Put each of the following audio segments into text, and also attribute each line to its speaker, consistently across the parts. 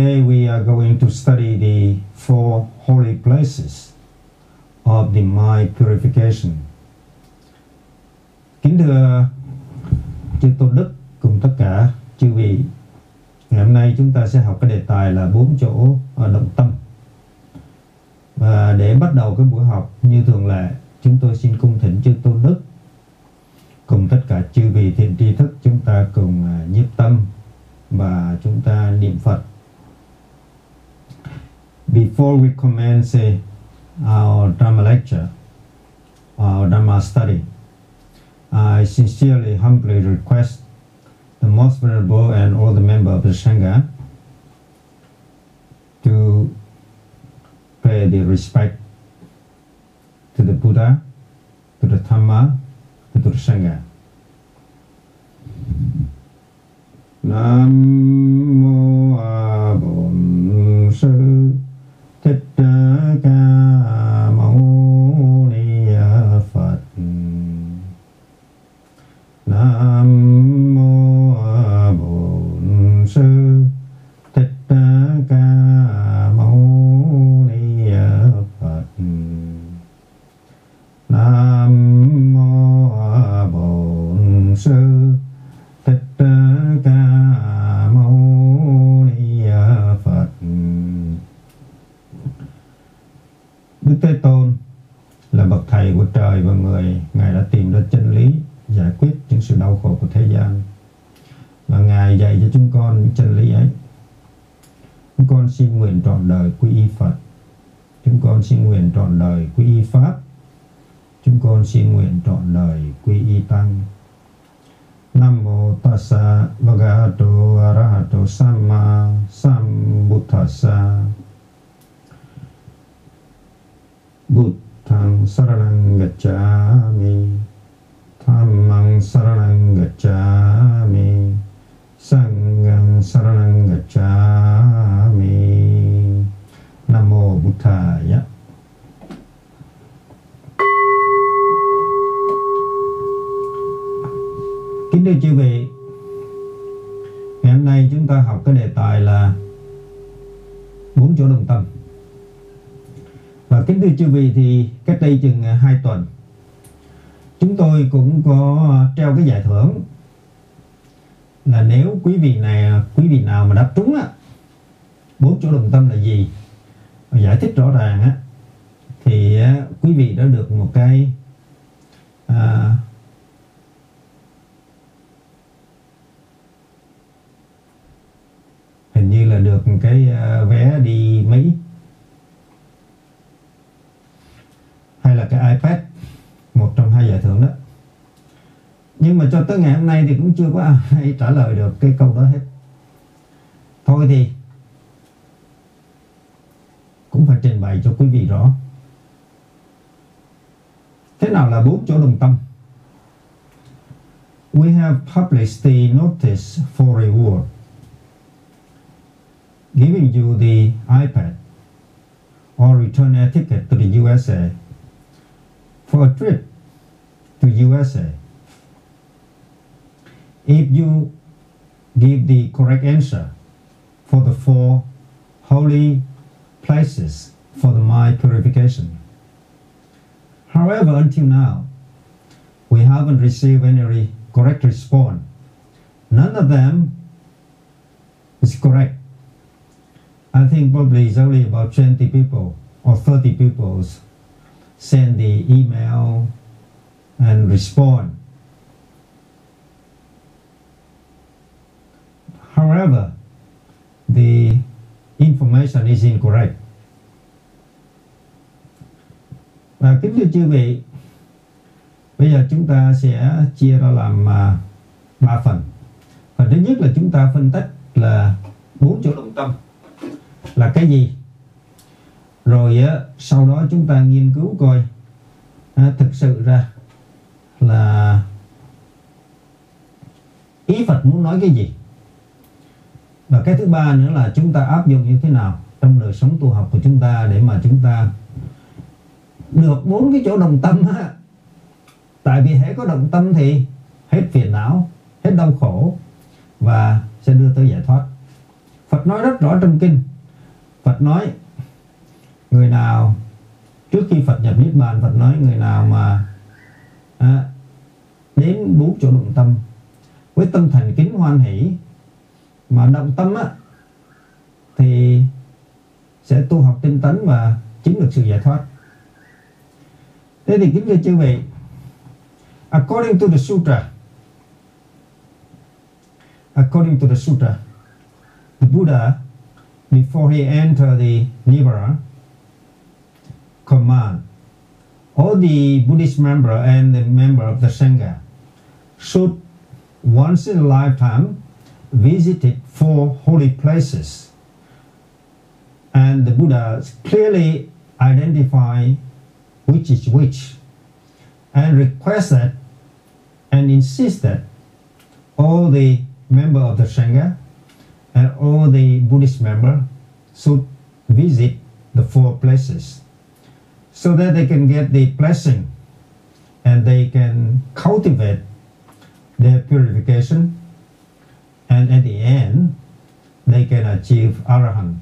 Speaker 1: today we are going to study the four holy places of the mind purification. Kính thưa chư tôn đức cùng tất cả chư vị, ngày hôm nay chúng ta sẽ học cái đề tài là 4 chỗ động tâm. Và để bắt đầu cái buổi học như thường lệ, chúng tôi xin cung thỉnh chư tôn đức cùng tất cả chư vị thiện tri thức, chúng ta cùng nhiếp tâm và chúng ta niệm Phật. Before we commence our Dharma lecture, our Dharma study, I sincerely, humbly request the most venerable and all the members of the Sangha to pay the respect to the Buddha, to the Dhamma, and to the Sangha. Nam mô A Bổn Sư Thích Ca Mâu Ni Phật. Nam mô A Bổn Sư Thích Ca Mâu Ni Phật. Nam mô A Bổn Sư Thích Ca Mâu Ni Phật. Đức Thế Tôn là bậc thầy của trời và người. Ngài đã tìm ra chân lý, giải quyết những sự đau khổ của thế gian, và Ngài dạy cho chúng con những chân lý ấy. Chúng con xin nguyện trọn đời quy y Phật. Chúng con xin nguyện trọn đời quy y Pháp. Chúng con xin nguyện trọn đời quy y Tăng. Nam mô Tassa Bhagavato Arahato Samma Sambuddhassa. Buddhang saranang gacchami, Dhammang saranang gacchami, Sanghang saranang gacchami. Nam mô Buddhaya. Kính thưa chư vị, ngày hôm nay chúng ta học cái đề tài là 4 chỗ đồng tâm. Và kính thưa chư vị, thì cách đây chừng 2 tuần chúng tôi cũng có treo cái giải thưởng là nếu quý vị nào mà đáp trúng 4 chỗ đồng tâm là gì, giải thích rõ ràng thì quý vị đã được một cái hình như là được một cái vé đi Mỹ, hay là cái iPad, một trong 2 giải thưởng đó. Nhưng mà cho tới ngày hôm nay thì cũng chưa có ai trả lời được cái câu đó hết. Thôi thì cũng phải trình bày cho quý vị rõ thế nào là 4 chỗ đồng tâm. We have published the notice for reward, giving you the iPad or return air ticket to the USA for a trip to USA. If you give the correct answer for the 4 holy places for the mind purification. However, until now, we haven't received any correct response. None of them is correct. I think probably it's only about 20 people or 30 people send the email and respond. However, the information is incorrect. Và kính thưa chư vị, bây giờ chúng ta sẽ chia ra làm 3 phần. Phần thứ nhất là chúng ta phân tích là 4 chỗ đồng tâm là cái gì. Rồi sau đó chúng ta nghiên cứu coi thực sự ra là ý Phật muốn nói cái gì. Và cái thứ ba nữa là chúng ta áp dụng như thế nào trong đời sống tu học của chúng ta để mà chúng ta được 4 cái chỗ đồng tâm. Tại vì hễ có đồng tâm thì hết phiền não, hết đau khổ và sẽ đưa tới giải thoát. Phật nói rất rõ trong kinh. Phật nói người nào trước khi Phật nhập Niết Bàn, Phật nói người nào mà đến 4 chỗ động tâm với tâm thành kính hoan hỷ mà động tâm thì sẽ tu học tinh tấn và chứng được sự giải thoát. Thế thì kính thưa chư vị, according to the sutra, the Buddha, before he entered the Nirvana, command all the Buddhist member and the member of the Sangha should once in a lifetime visit 4 holy places. And the Buddha clearly identify which is which, and requested and insisted all the members of the Sangha and all the Buddhist members should visit the 4 places so that they can get the blessing and they can cultivate their purification, and at the end they can achieve Arahant.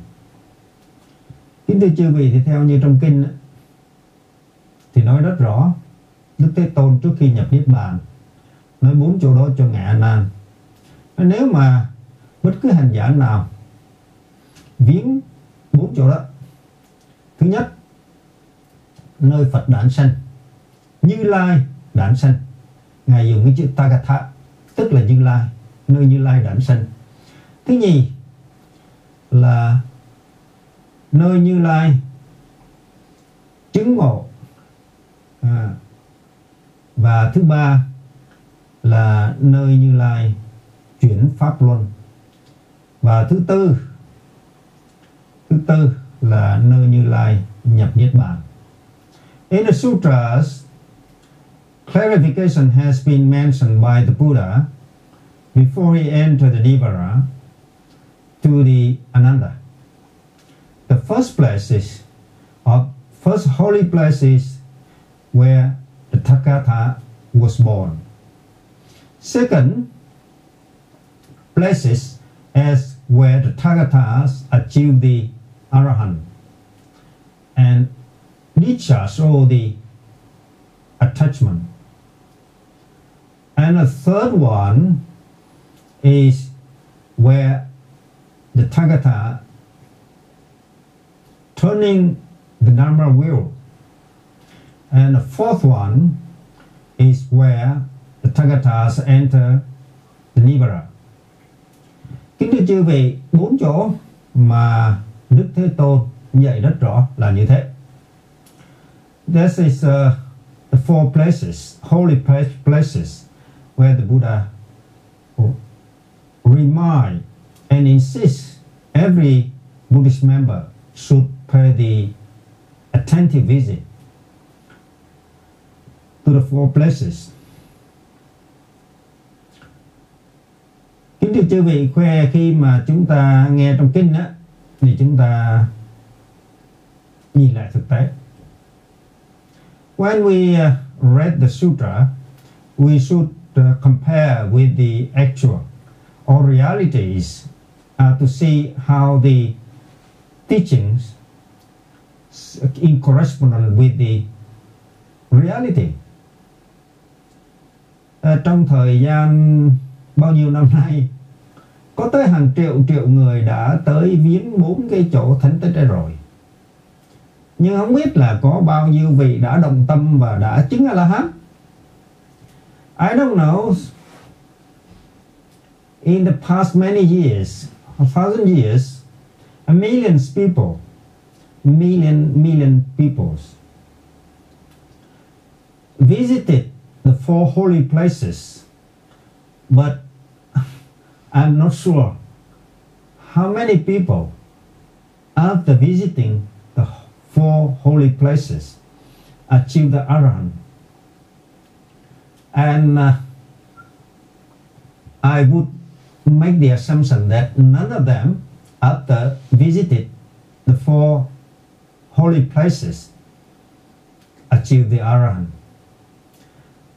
Speaker 1: Kính thưa chư vị, thì theo như trong kinh thì nói rất rõ, Đức Thế Tôn trước khi nhập Niết Bàn nói 4 chỗ đó cho Ngài A Nan. Nếu mà bất cứ hành giả nào viếng 4 chỗ đó, thứ nhất, nơi Phật đản sanh, Như Lai đản sanh, Ngài dùng cái chữ Tagatha, tức là Như Lai, nơi Như Lai đản sanh. Thứ nhì là nơi Như Lai chứng ngộ, và thứ ba là nơi Như Lai chuyển pháp luân, và thứ tư là nơi Như Lai nhập Niết Bàn. In the sutras, clarification has been mentioned by the Buddha before he entered the Nirvana to the Ananda. The first places, or first holy places, where the Tathagata was born. Second, places as where the Tathagatas achieved the Arahant and discharged all the attachment. And the third one is where the Tathagata turning the Dharma wheel. And the fourth one is where the Tathagatas enter the Nirvana. Kính thưa chư vị, 4 chỗ mà Đức Thế Tôn dạy rất rõ là như thế. This is the 4 places, holy places, where the Buddha remind and insist every Buddhist member should pay the attentive visit to the 4 places. Kính thưa chư vị, khi mà chúng ta nghe trong kinh á, thì chúng ta nhìn lại thực tế. When we read the sutra, we should compare with the actual or realities to see how the teachings in correspondence with the reality. Trong thời gian bao nhiêu năm nay, có tới hàng triệu người đã tới viếng 4 cái chỗ thánh tích rồi. Nhưng không biết là có bao nhiêu vị đã đồng tâm và đã chứng A-la-hán. I don't know. In the past many years, 1,000 years, a million people visited the 4 holy places, but I'm not sure how many people after visiting the 4 holy places achieve the Arahant. And I would make the assumption that none of them after visited the 4 holy places achieve the Arahant.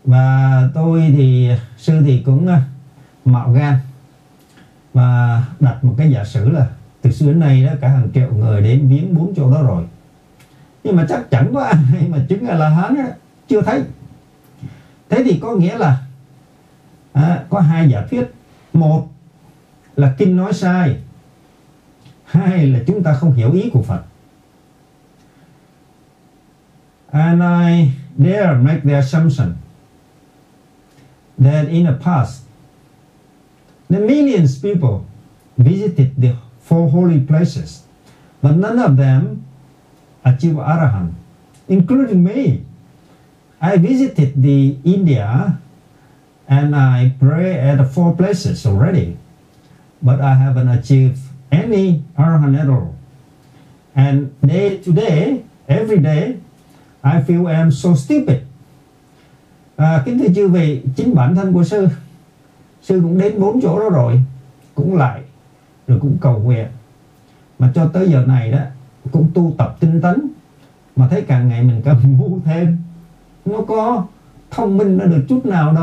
Speaker 1: Và tôi thì sư thì cũng mạo gan và đặt một cái giả sử là từ xưa đến nay đó cả hàng triệu người đến viếng 4 chỗ đó rồi, nhưng mà chắc chẳng có ai mà chứng A-la-hán đó, chưa thấy. Thế thì có nghĩa là có hai giả thuyết. Một là kinh nói sai, hai là chúng ta không hiểu ý của Phật. And I dare make the assumption that in the past the millions people visited the four holy places, but none of them achieved Arahant, including me. I visited the India and I pray at the four places already, but I haven't achieved any Arahant at all. And today, every day, I feel I'm so stupid. Kính thưa chư vị, chính bản thân của sư cũng đến 4 chỗ đó rồi, cũng lại, rồi cũng cầu nguyện, mà cho tới giờ này đó cũng tu tập tinh tấn, mà thấy càng ngày mình càng ngu thêm. Nó có thông minh nó được chút nào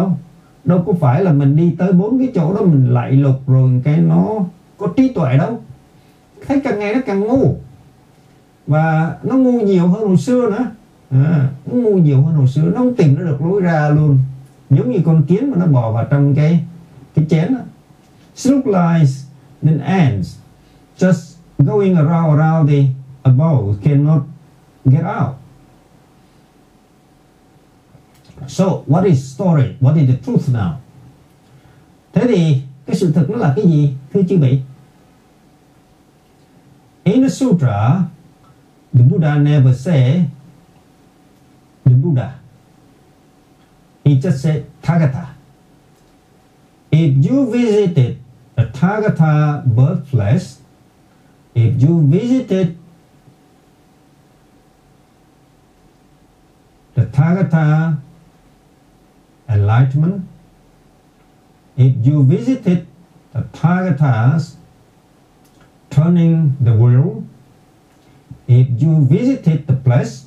Speaker 1: đâu có phải là mình đi tới 4 cái chỗ đó mình lại lục rồi cái nó có trí tuệ đâu. Thấy càng ngày nó càng ngu, và nó ngu nhiều hơn hồi xưa nữa. Nó ngu nhiều hơn hồi xưa, nó không tìm nó được lối ra luôn, giống như con kiến mà nó bò vào trong cái chén đó. It looks like an ants just going around the above cannot get out. So what is story? What is the truth now? Thế thì cái sự thực nó là cái gì, thưa chư vị? In the sutra, the Buddha never say the Buddha. He just said Tathagata. If you visited a Tathagata birthplace, if you visited the Tathagata enlightenment, if you visited the Tathagatas turning the world, if you visited the place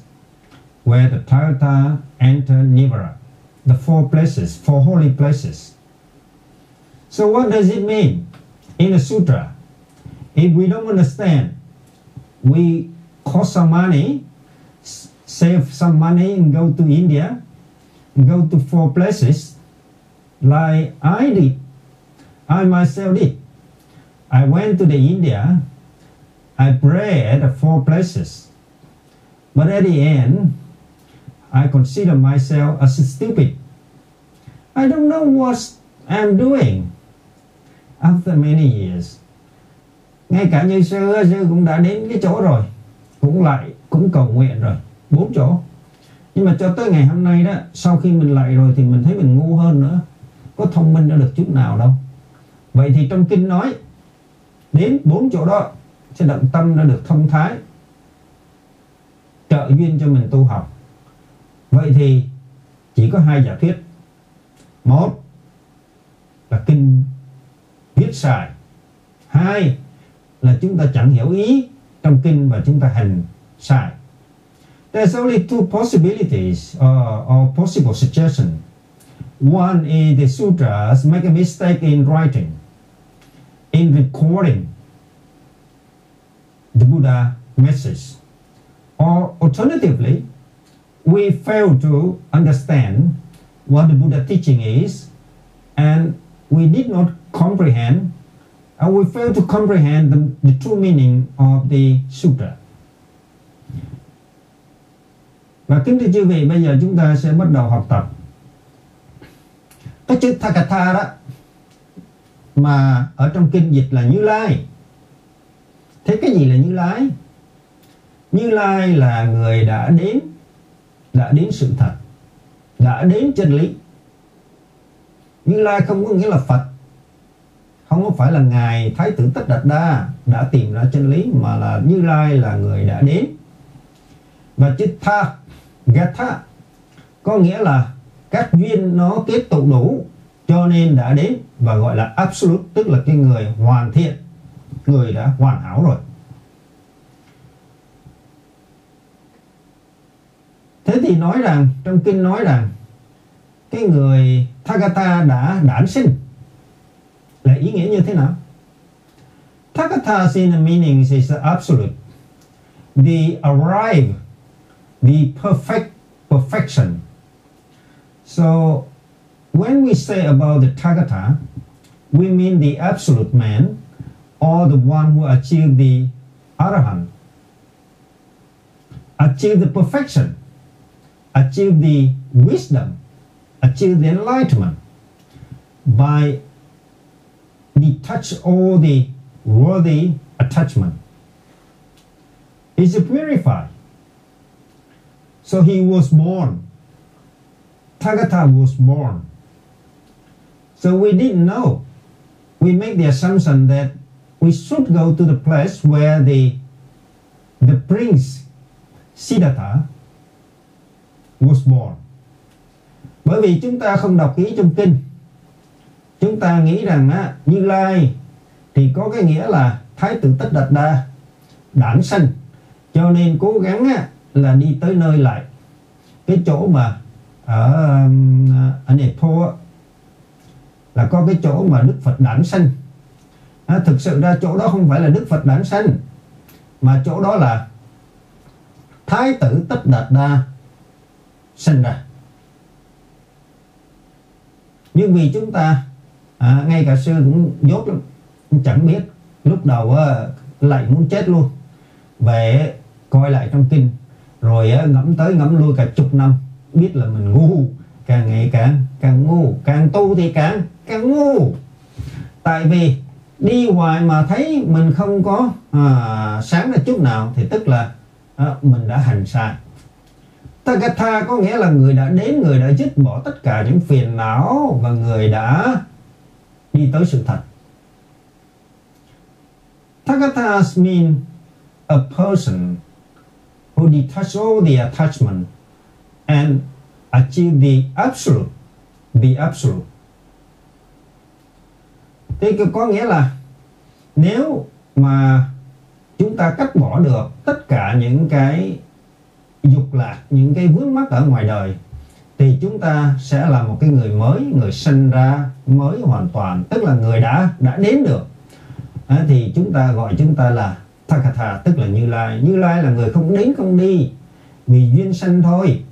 Speaker 1: where the Tathagata entered Nirvana, the four places, four holy places. So what does it mean in the sutra? If we don't understand, we cost some money, save some money and go to India, go to four places like I did. I myself did. I went to the India, I prayed at the four places, but at the end, I consider myself as stupid. I don't know what I'm doing. After many years, ngay cả như sư cũng đã đến cái chỗ rồi, cũng cầu nguyện rồi 4 chỗ, nhưng mà cho tới ngày hôm nay đó, sau khi mình lại rồi thì mình thấy mình ngu hơn nữa, có thông minh nó được chút nào đâu. Vậy thì trong kinh nói đến 4 chỗ đó sẽ động tâm nó được thông thái, trợ duyên cho mình tu học. Vậy thì chỉ có hai giả thuyết. Một là kinh viết sai, hai là chúng ta chẳng hiểu ý trong kinh và chúng ta hành sai. There's only two possibilities or possible suggestions. One is the sutras make a mistake in writing, in recording the Buddha message, or alternatively, we fail to understand what the Buddha teaching is, and we did not comprehend, and we fail to comprehend the true meaning of the sutra. Và kính thưa chư vị, bây giờ chúng ta sẽ bắt đầu học tập. Cái chữ Tathagata đó mà ở trong kinh dịch là Như Lai. Thế cái gì là Như Lai? Như Lai là người đã đến sự thật, đã đến chân lý. Như Lai không có nghĩa là Phật, không có phải là ngài Thái tử Tất Đạt Đa đã tìm ra chân lý, mà là Như Lai là người đã đến. Và chữ Tathagata có nghĩa là các duyên nó kết tụ đủ cho nên đã đến, và gọi là absolute, tức là cái người hoàn thiện, người đã hoàn hảo rồi. Thế thì nói rằng, trong kinh nói rằng cái người Tathagata đã đản sinh là ý nghĩa như thế nào? Tathagatas in the meanings is the absolute, the arrive, the perfection. So when we say about the Tathagata, we mean the absolute man, or the one who achieved the Arahant, achieved the perfection, achieved the wisdom, achieved the enlightenment by detach all the worthy attachment. He's purified. So he was born. Tathagata was born. So we didn't know. We make the assumption that we should go to the place where the prince Siddhartha was born. Bởi vì chúng ta không đọc kỹ trong kinh, chúng ta nghĩ rằng Như Lai thì có cái nghĩa là Thái tử Tất Đạt Đa đản sanh, cho nên cố gắng là đi tới nơi lại cái chỗ mà ở Nepal là có cái chỗ mà Đức Phật đản sanh. Thực sự ra chỗ đó không phải là Đức Phật đản sanh, mà chỗ đó là Thái tử Tất Đạt Đa sinh ra. Nhưng vì chúng ta ngay cả sư cũng dốt lắm, chẳng biết, lúc đầu lại muốn chết luôn, về coi lại trong kinh rồi ngẫm tới ngẫm lui cả chục năm, biết là mình ngu, càng ngày càng ngu, càng tu thì càng ngu. Tại vì đi hoài mà thấy mình không có sáng ra chút nào thì tức là mình đã hành sai. Tathagata có nghĩa là người đã đến, người đã dứt bỏ tất cả những phiền não và người đã đi tới sự thật. Tathagatas mean a person who detach all the attachment and achieve the absolute. The absolute. Thì có nghĩa là nếu mà chúng ta cắt bỏ được tất cả những cái dục lạc, những cái vướng mắc ở ngoài đời, thì chúng ta sẽ là một cái người mới, người sinh ra mới hoàn toàn, tức là người đã đến được. Thì chúng ta gọi chúng ta là Tathagata, tức là Như Lai. Như Lai là người không đến không đi, vì duyên sanh thôi.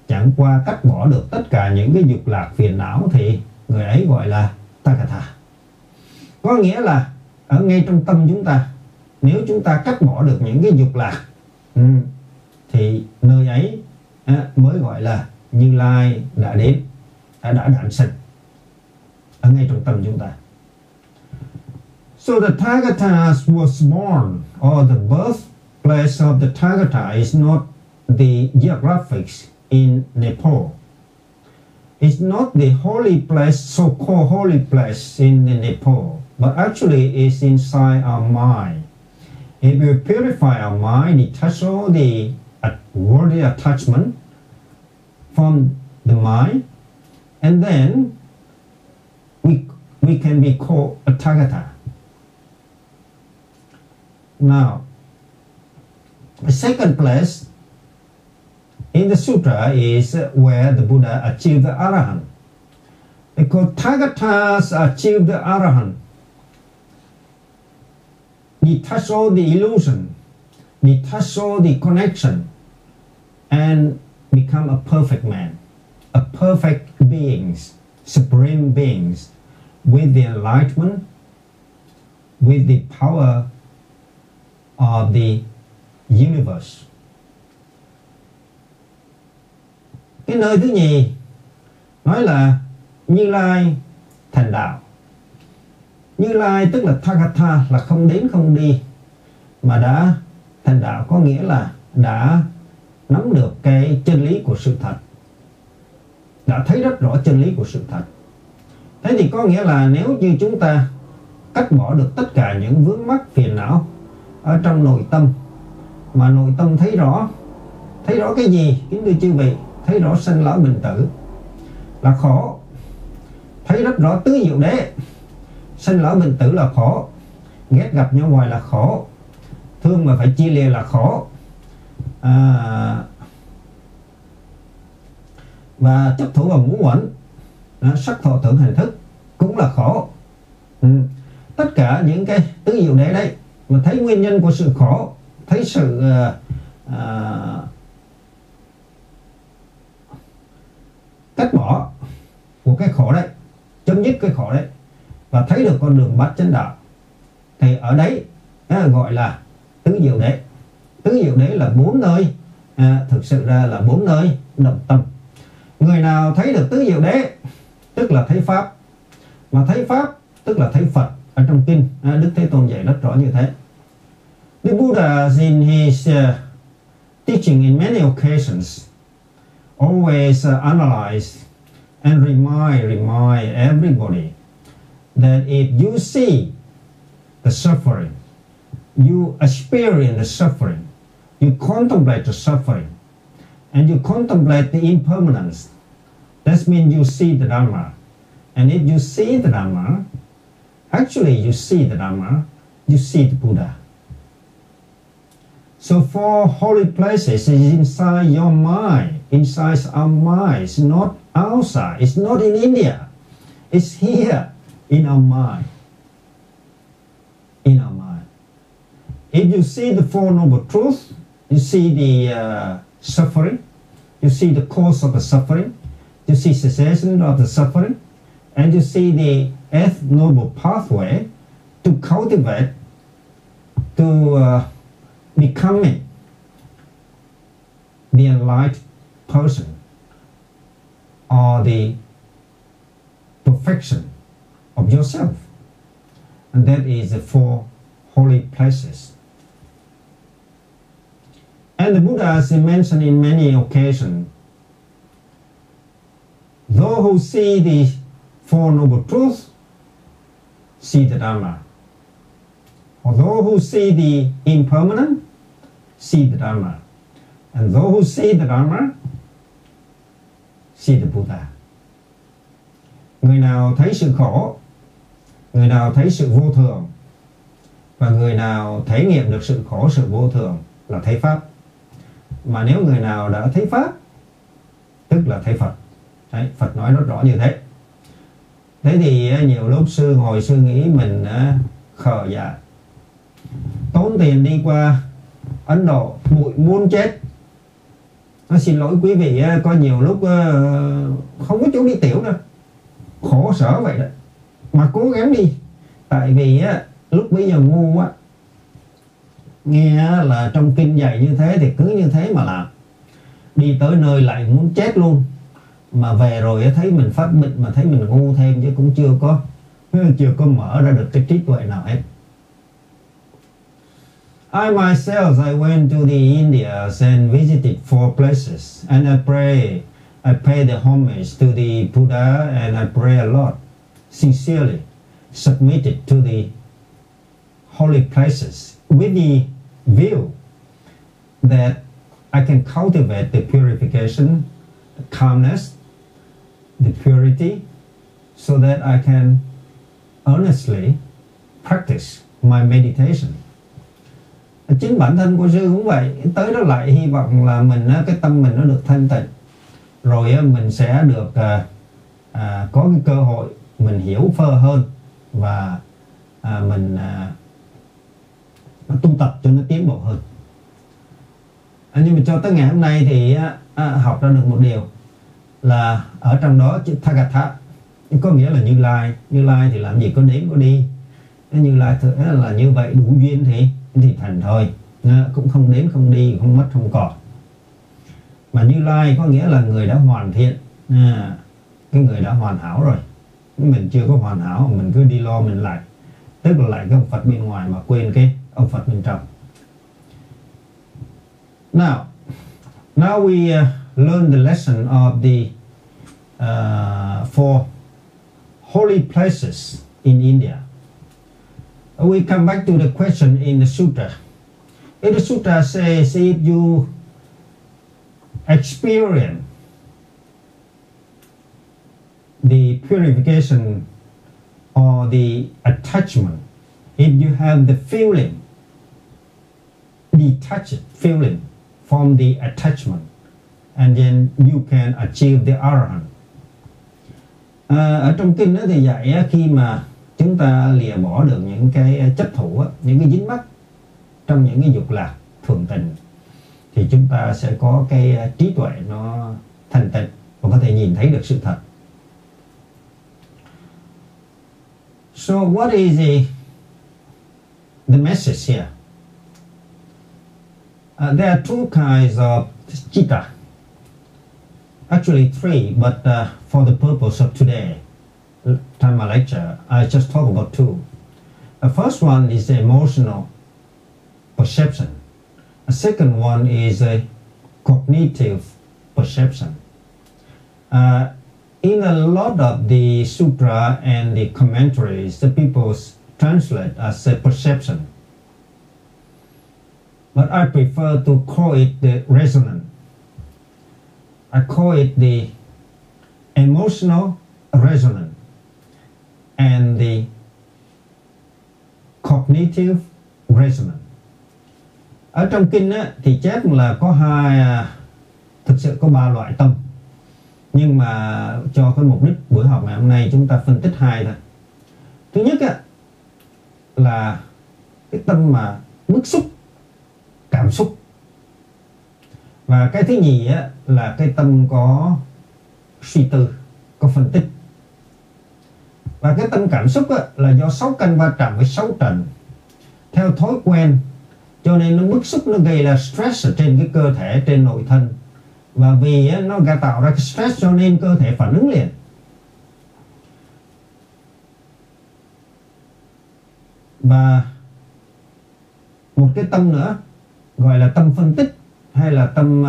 Speaker 1: Chẳng qua cắt bỏ được tất cả những cái dục lạc phiền não thì người ấy gọi là Tathagata. Có nghĩa là ở ngay trong tâm chúng ta, nếu chúng ta cắt bỏ được những cái dục lạc thì nơi ấy mới gọi là Như Lai đã đến, đã đản sinh ở ngay trong tâm chúng ta. So the Tathagata was born, or the birthplace of the Tathagata is not the geographics in Nepal. It's not the holy place, so-called holy place in Nepal, but actually it's inside our mind. If we purify our mind, detach all the worldly attachment from the mind, and then we can be called a Tathagata. Now, the second place in the sutra is where the Buddha achieved the Arahant. Because Tathagatas achieved the Arahant, detach all the illusion, detach all the connection, and become a perfect man, a perfect beings, supreme beings, with the enlightenment, with the power of the universe. Cái nơi thứ nhì nói là Như Lai thành đạo. Như Lai tức là Tathagata, là không đến không đi, mà đã thành đạo, có nghĩa là đã nắm được cái chân lý của sự thật, đã thấy rất rõ chân lý của sự thật. Thế thì có nghĩa là nếu như chúng ta cắt bỏ được tất cả những vướng mắc phiền não ở trong nội tâm, mà nội tâm thấy rõ cái gì, kính thưa chư vị? Thấy rõ sanh lão bệnh tử là khổ, thấy rất rõ tứ diệu đế, sanh lão bệnh tử là khổ, ghét gặp nhau hoài là khổ, thương mà phải chia lìa là khổ, và chấp thủ vào ngũ uẩn, sắc thọ tưởng hành thức cũng là khổ. tất cả những cái tứ diệu đế đấy, mà thấy nguyên nhân của sự khổ, thấy sự cắt bỏ của cái khổ đấy, chấm dứt cái khổ đấy, và thấy được con đường bát chánh đạo, thì ở đấy gọi là tứ diệu đế. Tứ diệu đế là 4 nơi, thực sự ra là 4 nơi động tâm. Người nào thấy được tứ diệu đế tức là thấy Pháp, mà thấy Pháp tức là thấy Phật. Ở trong kinh Đức Thế Tôn dạy rất rõ như thế. The Buddha in his teaching in many occasions always analyze and remind everybody that if you see the suffering, you experience the suffering, you contemplate the suffering, and you contemplate the impermanence, that means you see the Dharma. And if you see the Dharma, actually you see the Dharma, you see the Buddha. So 4 holy places is inside your mind, inside our mind. It's not outside, it's not in India, it's here in our mind. In our mind. If you see the Four Noble Truths, you see the suffering, you see the cause of the suffering, you see cessation of the suffering, and you see the 8th Noble Pathway to cultivate, to becoming the enlightened person or the perfection of yourself. And that is the 4 holy places. And the Buddha has mentioned in many occasions, those who see the 4 Noble Truths see the Dharma. Or those who see the impermanent see the Dharma. And those who see the Dharma see the Buddha. Người nào thấy sự khổ, người nào thấy sự vô thường, và người nào thể nghiệm được sự khổ, sự vô thường là thấy Pháp. Mà nếu người nào đã thấy Pháp tức là thấy Phật. Đấy, Phật nói rất rõ như thế. Thế thì nhiều lúc sư ngồi sư nghĩ mình khờ dại, tốn tiền đi qua Ấn Độ, bụi muốn chết. Xin lỗi quý vị, có nhiều lúc không có chỗ đi tiểu đâu, khổ sở vậy đó, mà cố gắng đi. Tại vì lúc bây giờ ngu quá, nghe là trong kinh dạy như thế thì cứ như thế mà làm. Đi tới nơi lại muốn chết luôn, mà về rồi thấy mình phát bệnh mà thấy mình ngu thêm, chứ cũng chưa có mở ra được cái trí tuệ nào hết. I myself, I went to the Indias and visited 4 places, and I pay the homage to the Buddha, and I pray a lot, sincerely submitted to the holy places with the view that I can cultivate the purification, the calmness, the purity, so that I can earnestly practice my meditation. Chính bản thân của sư cũng vậy, tới đó lại hy vọng là mình cái tâm mình nó được thanh tịnh, rồi mình sẽ được có cái cơ hội mình hiểu phơ hơn, và mình tu tập cho nó tiến bộ hơn. Nhưng mà cho tới ngày hôm nay thì học ra được một điều là ở trong đó chữ Thagata có nghĩa là Như Lai. Như Lai thì làm gì có đến có đi, Như Lai là như vậy, đủ duyên thì thành thôi, cũng không đến không đi, không mất không còn. Mà Như Lai có nghĩa là người đã hoàn thiện, cái người đã hoàn hảo rồi. Mình chưa có hoàn hảo, mình cứ đi lo mình lại, tức là lại cái ông Phật bên ngoài mà quên cái ông Phật bên trong. Now we learn the lesson of the 4 holy places in India. We come back to the question in the sutra. In the sutra says, if you experience the purification or the attachment, if you have the feeling, detached feeling from the attachment, and then you can achieve the Arahant. Ở trong kinh đó thì dạy khi mà chúng ta lìa bỏ được những cái chấp thủ, những cái dính mắc trong những cái dục lạc thường tình, thì chúng ta sẽ có cái trí tuệ nó thanh tịnh và có thể nhìn thấy được sự thật. So what is the message here? There are two kinds of citta. Actually three, but for the purpose of today, time my lecture, I just talk about two. The first one is the emotional perception. The second one is a cognitive perception. In a lot of the sutra and the commentaries, the people translate as a perception. But I prefer to call it the resonance. I call it the emotional resonance and the cognitive resonance. Ở trong kinh á, thì chép là có thực sự có 3 loại tâm. Nhưng mà cho cái mục đích buổi học ngày hôm nay chúng ta phân tích 2 thôi. Thứ nhất á, là cái tâm mà bức xúc, cảm xúc. Và cái thứ nhì á, là cái tâm có suy tư, có phân tích. Và cái tâm cảm xúc á, là do 6 căn va chạm với 6 trần theo thói quen, cho nên nó bức xúc, nó gây ra stress ở trên cái cơ thể, trên nội thân. Và vì á, nó tạo ra cái stress cho nên cơ thể phản ứng liền. Và một cái tâm nữa gọi là tâm phân tích hay là tâm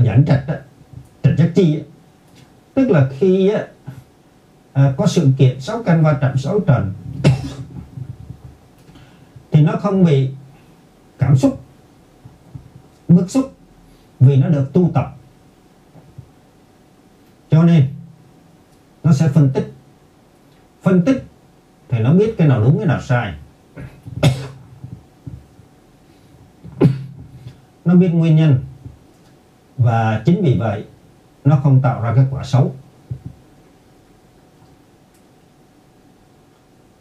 Speaker 1: giảng trạch, trạch giác chi. Tức là khi có sự kiện 6 căn va chạm 6 trần thì nó không bị cảm xúc, bức xúc, vì nó được tu tập, cho nên nó sẽ phân tích. Phân tích thì nó biết cái nào đúng cái nào sai, nó biết nguyên nhân, và chính vì vậy nó không tạo ra cái quả xấu.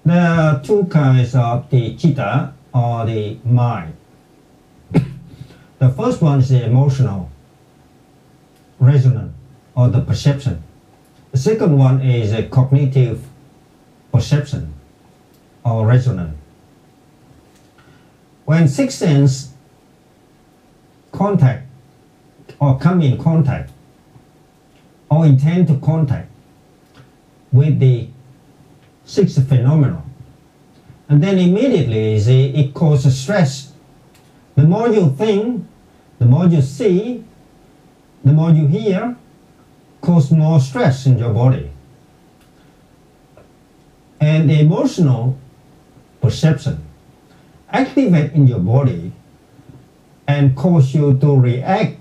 Speaker 1: There are two kinds of the citta or the mind. The first one is the emotional resonance or the perception. The second one is a cognitive perception or resonance. When six senses contact or come in contact or intend to contact with the six phenomena, and then immediately it causes stress. The more you think, the more you see, the more you hear, cause more stress in your body. And the emotional perception activate in your body and cause you to react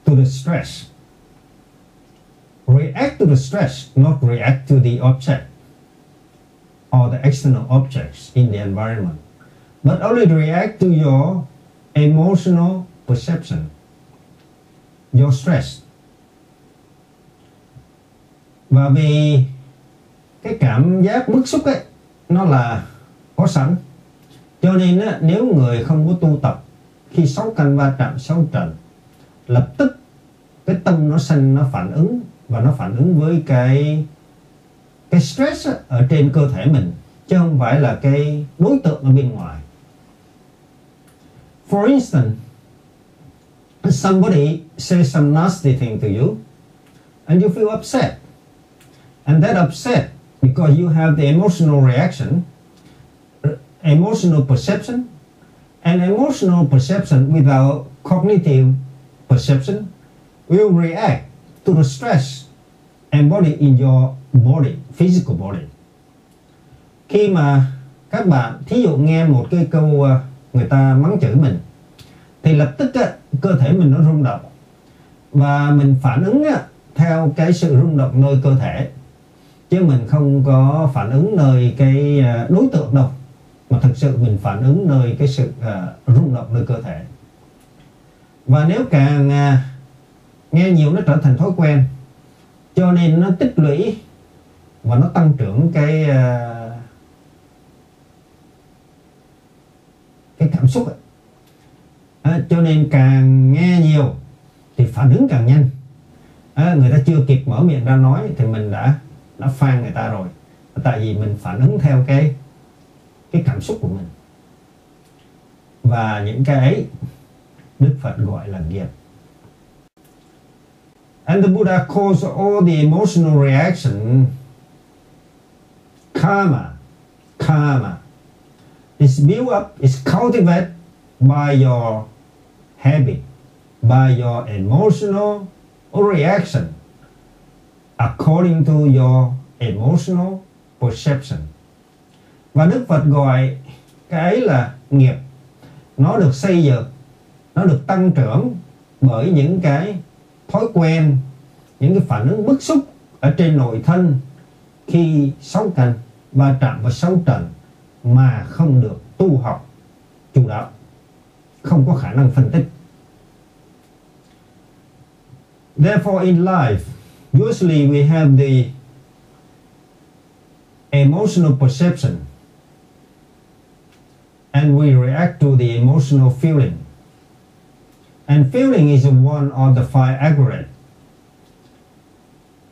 Speaker 1: to the stress. React to the stress, not react to the object or the external objects in the environment, but only react to your emotional perception, your stress. Và vì cái cảm giác bức xúc ấy nó là có sẵn, cho nên á, nếu người không có tu tập, khi 6 căn va chạm 6 trần, lập tức cái tâm nó sanh, nó phản ứng, và nó phản ứng với cái stress ở trên cơ thể mình, chứ không phải là cái đối tượng ở bên ngoài. For instance, somebody says some nasty thing to you and you feel upset, and that upset because you have the emotional reaction, emotional perception, and emotional perception without cognitive perception will react to the stress embodied in your body, physical body. Khi mà các bạn thí dụ nghe một cái câu người ta mắng chửi mình, thì lập tức cơ thể mình nó rung động, và mình phản ứng theo cái sự rung động nơi cơ thể, chứ mình không có phản ứng nơi cái đối tượng đâu, mà thực sự mình phản ứng nơi cái sự rung động nơi cơ thể. Và nếu càng nghe nhiều nó trở thành thói quen, cho nên nó tích lũy và nó tăng trưởng cái cảm xúc ấy. Cho nên càng nghe nhiều thì phản ứng càng nhanh. Người ta chưa kịp mở miệng ra nói thì mình đã phang người ta rồi, tại vì mình phản ứng theo cái cảm xúc của mình. Và những cái ấy Đức Phật gọi là nghiệp. And the Buddha calls all the emotional reaction karma. Karma is built up, is cultivated by your habit, by your emotional reaction according to your emotional perception. Và Đức Phật gọi cái ấy là nghiệp. Nó được xây dựng, nó được tăng trưởng bởi những cái thói quen, những cái phản ứng bức xúc ở trên nội thân khi sáu căn va chạm với sáu trần mà không được tu học chu đáo, không có khả năng phân tích. Therefore in life, usually we have the emotional perception and we react to the emotional feeling. And feeling is one of the five aggregate.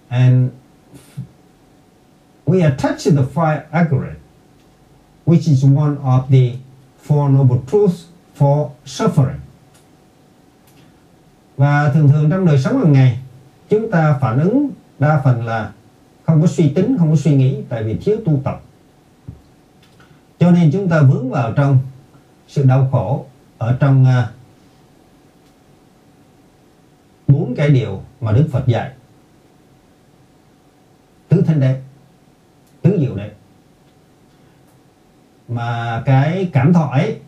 Speaker 1: And we attach to the five aggregate, which is one of the Four Noble Truths for suffering. Và thường thường trong đời sống hàng ngày, chúng ta phản ứng đa phần là không có suy tính, không có suy nghĩ, tại vì thiếu tu tập. Cho nên chúng ta vướng vào trong sự đau khổ ở trong 4 cái điều mà Đức Phật dạy. Tứ thanh đế, tứ diệu đế. Mà cái cảm thọ ấy,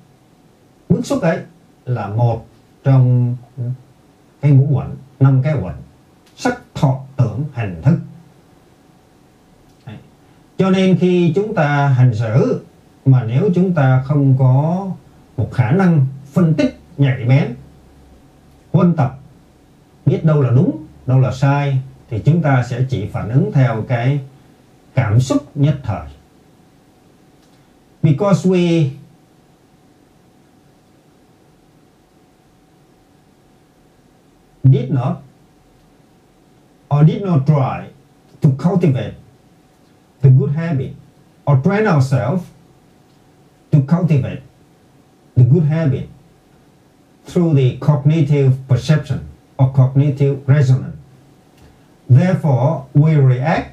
Speaker 1: bức xúc ấy là một trong cái ngũ uẩn, 5 cái uẩn: sắc, thọ, tưởng, hành, thức. Đấy. Cho nên khi chúng ta hành xử mà nếu chúng ta không có một khả năng phân tích nhạy bén, huân tập, biết đâu là đúng, đâu là sai, thì chúng ta sẽ chỉ phản ứng theo cái cảm xúc nhất thời. Because we did not try to cultivate the good habit or train ourselves to cultivate the good habit through the cognitive perception or cognitive resonance. Therefore, we react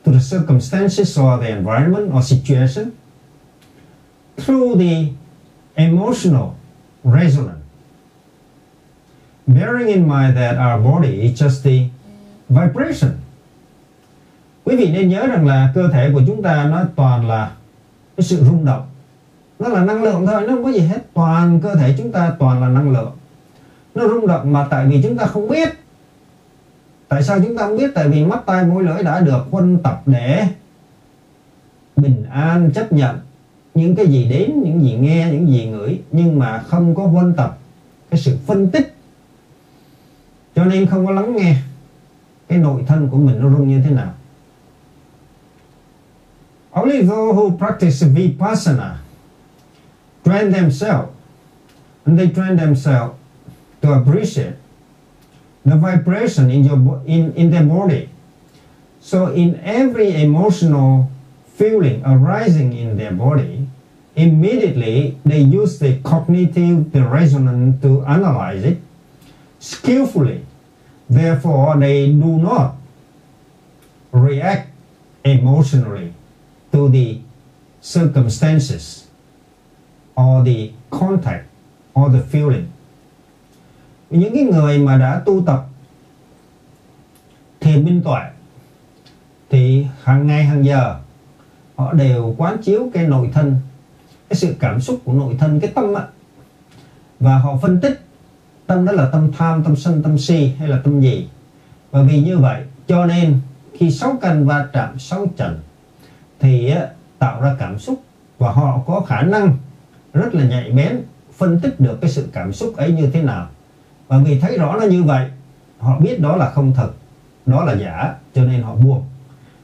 Speaker 1: to the circumstances or the environment or situation through the emotional resonance. Bearing in mind that our body is just the vibration. Quý vị nên nhớ rằng là cơ thể của chúng ta nó toàn là cái sự rung động. Nó là năng lượng thôi, nó không có gì hết. Toàn cơ thể chúng ta toàn là năng lượng. Nó rung động mà tại vì chúng ta không biết. Tại sao chúng ta không biết? Tại vì mắt, tai, mũi, lưỡi đã được huân tập để bình an chấp nhận những cái gì đến, những gì nghe, những gì ngửi, nhưng mà không có huân tập cái sự phân tích, cho nên không có lắng nghe cái nội thân của mình nó rung như thế nào. Only those who practice vipassana train themselves, and they train themselves to appreciate the vibration in their body. So in every emotional feeling arising in their body, immediately they use the cognitive, the resonance to analyze it skillfully. Therefore, they do not react emotionally to the circumstances or the contact or the feeling. Những cái người mà đã tu tập thiền minh tuệ thì hàng ngày hàng giờ họ đều quán chiếu cái nội thân, cái sự cảm xúc của nội thân, cái tâm ạ. Và họ phân tích tâm đó là tâm tham, tâm sân, tâm si hay là tâm gì. Và vì như vậy cho nên khi sáu căn va chạm sáu trần thì tạo ra cảm xúc, và họ có khả năng rất là nhạy bén phân tích được cái sự cảm xúc ấy như thế nào. Và vì thấy rõ nó như vậy, họ biết đó là không thật, đó là giả, cho nên họ buông.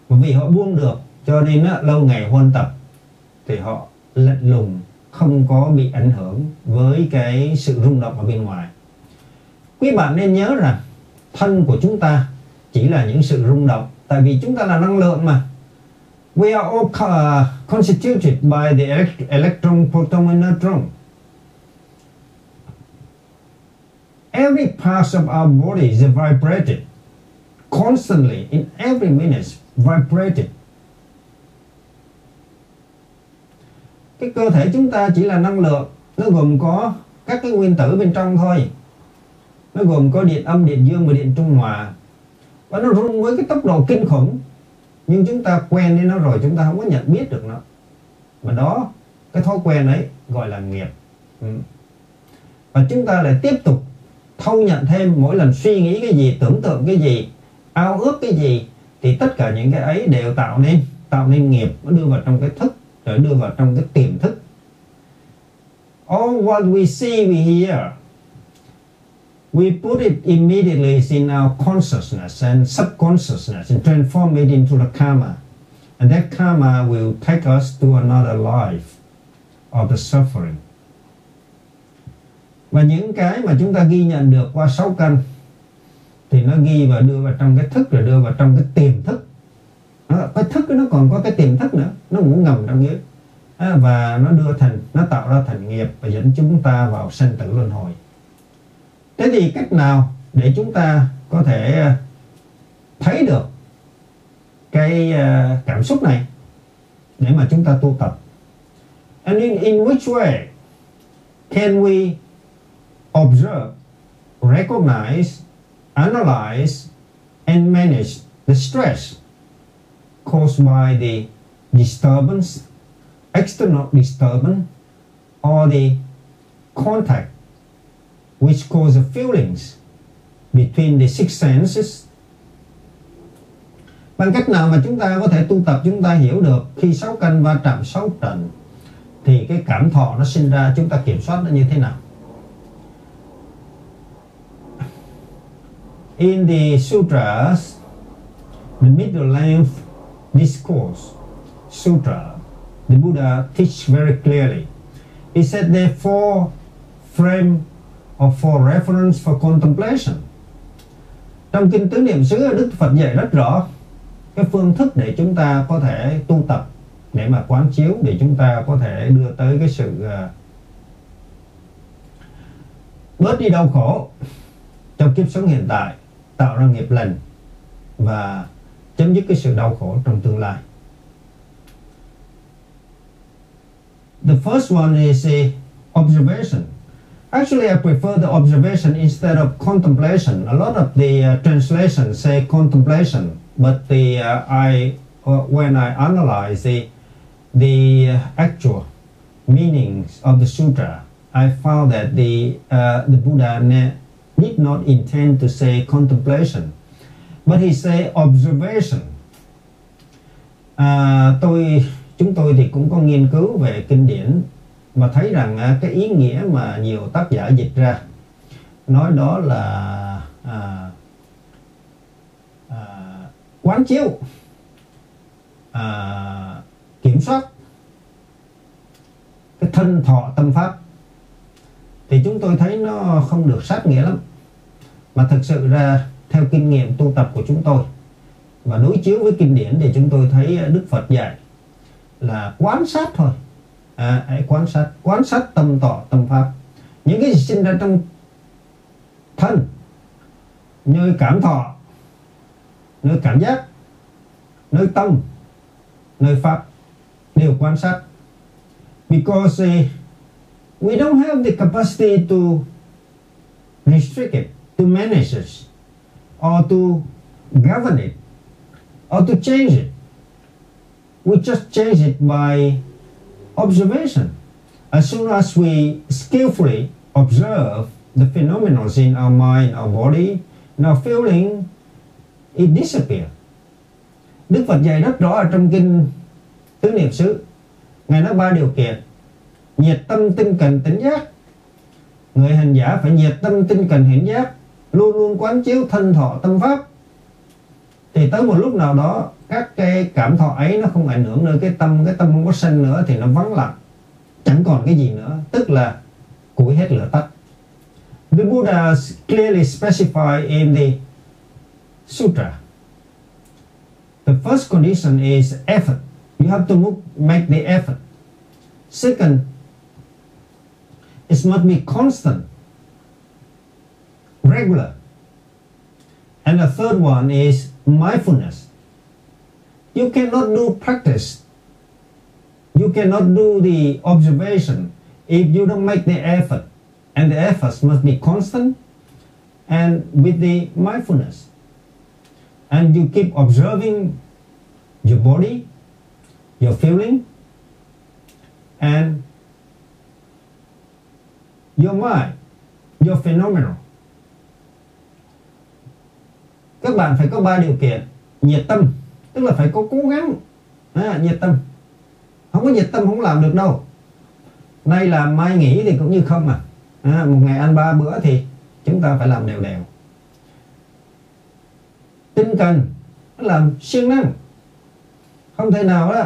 Speaker 1: Bởi vì họ buông được cho nên lâu ngày huân tập thì họ lạnh lùng, không có bị ảnh hưởng với cái sự rung động ở bên ngoài. Quý bạn nên nhớ rằng thân của chúng ta chỉ là những sự rung động, tại vì chúng ta là năng lượng mà. We are all constituted by the electron, proton and neutron. Every part of our body is vibrated constantly, in every minute, vibrated. Cái cơ thể chúng ta chỉ là năng lượng, nó gồm có các cái nguyên tử bên trong thôi. Nó gồm có điện âm, điện dương và điện trung hòa. Và nó rung với cái tốc độ kinh khủng. Nhưng chúng ta quen với nó rồi, chúng ta không có nhận biết được nó. Và đó, cái thói quen ấy gọi là nghiệp. Và chúng ta lại tiếp tục thâu nhận thêm, mỗi lần suy nghĩ cái gì, tưởng tượng cái gì, ao ước cái gì, thì tất cả những cái ấy đều tạo nên nghiệp. Nó đưa vào trong cái thức, rồi đưa vào trong cái tiềm thức. All what we see, we hear, we put it immediately in our consciousness and subconsciousness and transform it into the karma. And that karma will take us to another life of the suffering. Và những cái mà chúng ta ghi nhận được qua 6 căn thì nó ghi và đưa vào trong cái thức, rồi đưa vào trong cái tiềm thức. Cái thức nó còn có cái tiềm thức nữa, nó ngủ ngầm trong dưới. Và nó tạo ra thành nghiệp và dẫn chúng ta vào sanh tử luân hồi. Thế thì cách nào để chúng ta có thể thấy được cái cảm xúc này để mà chúng ta tu tập? And in which way can we observe, recognize, analyze and manage the stress caused by the disturbance, external disturbance, or the contact which cause the feelings between the six senses? Bằng cách nào mà chúng ta có thể tu tập, chúng ta hiểu được khi 6 căn va chạm 6 trần thì cái cảm thọ nó sinh ra, chúng ta kiểm soát nó như thế nào? In the sutras, the middle length discourse sutra, the Buddha teaches very clearly. He said there are 4 frame or 4 reference for contemplation. Trong kinh tứ niệm xứ, Đức Phật dạy rất rõ cái phương thức để chúng ta có thể tu tập, để mà quán chiếu, để chúng ta có thể đưa tới cái sự bớt đi đau khổ trong kiếp sống hiện tại, tạo ra nghiệp lành và chấm dứt cái sự đau khổ trong tương lai. The first one is a observation. Actually, I prefer the observation instead of contemplation. A lot of the translations say contemplation, but when I analyze the actual meanings of the sutra, I found that the Buddha did not intend to say contemplation, but he say observation. Chúng tôi thì cũng có nghiên cứu về kinh điển và thấy rằng cái ý nghĩa mà nhiều tác giả dịch ra nói đó là quán chiếu, kiểm soát cái thân thọ tâm pháp, thì chúng tôi thấy nó không được sát nghĩa lắm. Mà thực sự ra theo kinh nghiệm tu tập của chúng tôi và đối chiếu với kinh điển thì chúng tôi thấy Đức Phật dạy là quan sát thôi. Hãy quan sát tâm tọ tâm pháp. Những cái gì sinh ra trong thân, nơi cảm thọ, nơi cảm giác, nơi tâm, nơi pháp, đều quan sát. Because we don't have the capacity to restrict it, to manage it, or to govern it, or to change it. We just change it by observation. As soon as we skillfully observe the phenomena in our mind, our body, and our feeling, it disappears. Đức Phật dạy rất rõ ở trong kinh Tứ Niệm xứ. Ngài nói 3 điều kiện: nhiệt tâm, tinh cần, tỉnh giác. Người hành giả phải nhiệt tâm, tinh cần, hiển giác, luôn luôn quán chiếu thân thọ tâm pháp, thì tới một lúc nào đó các cái cảm thọ ấy nó không ảnh hưởng nữa, cái tâm không có sân nữa, thì nó vắng lặng, chẳng còn cái gì nữa, tức là củi hết lửa tắt. The Buddha clearly specified in the sutra. The first condition is effort. You have to make the effort. Second, it must be constant, regular. And the third one is mindfulness. You cannot do practice. You cannot do the observation if you don't make the effort. And the efforts must be constant and with the mindfulness. And you keep observing your body, your feeling, and your mind, your phenomenon. Các bạn phải có 3 điều kiện. Nhiệt tâm, tức là phải có cố gắng. Nhiệt tâm. Không có nhiệt tâm không làm được đâu. Nay làm mai nghỉ thì cũng như không mà. Một ngày ăn 3 bữa thì chúng ta phải làm đều đều. Tinh cần, làm siêng năng. Không thể nào đó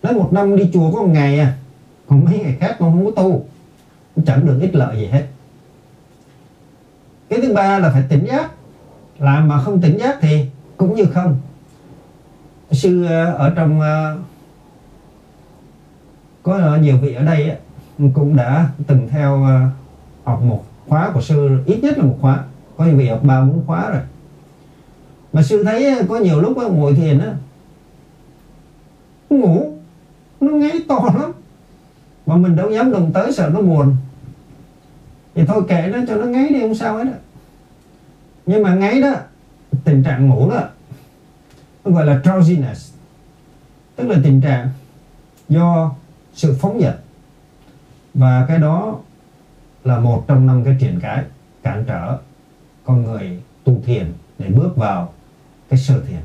Speaker 1: nói một năm đi chùa có một ngày à, còn mấy ngày khác con không có tu, chẳng được ích lợi gì hết. Cái thứ ba là phải tỉnh giác. Làm mà không tỉnh giác thì cũng như không. Sư ở trong có nhiều vị ở đây cũng đã từng theo học một khóa của sư, ít nhất là một khóa, có nhiều vị học 3-4 khóa rồi. Mà sư thấy có nhiều lúc ngồi thiền ngủ, nó ngáy to lắm, mà mình đâu dám đụng tới, sợ nó buồn, thì thôi kệ nó, cho nó ngáy đi không sao hết. Nhưng mà ngáy đó, tình trạng ngủ đó, nó gọi là drowsiness, tức là tình trạng do sự phóng dật, và cái đó là một trong 5 cái triển cái cản trở con người tu thiền để bước vào cái sơ thiền.